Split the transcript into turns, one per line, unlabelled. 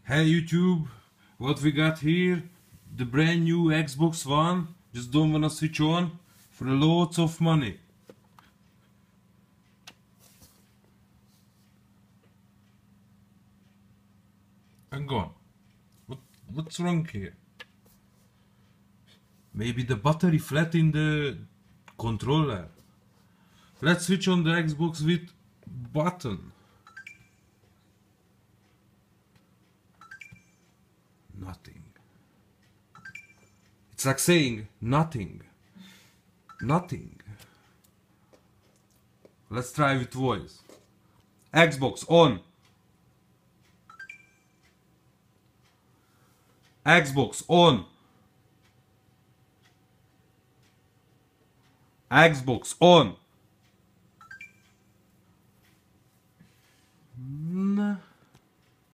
Hey YouTube, what we got here? The brand new Xbox One. Just don't wanna switch on for lots of money. And gone. What's wrong here? Maybe the battery flat in the controller. Let's switch on the Xbox with button. Nothing. It's like saying nothing. Nothing. Let's try with voice. Xbox on. Xbox on. Xbox on.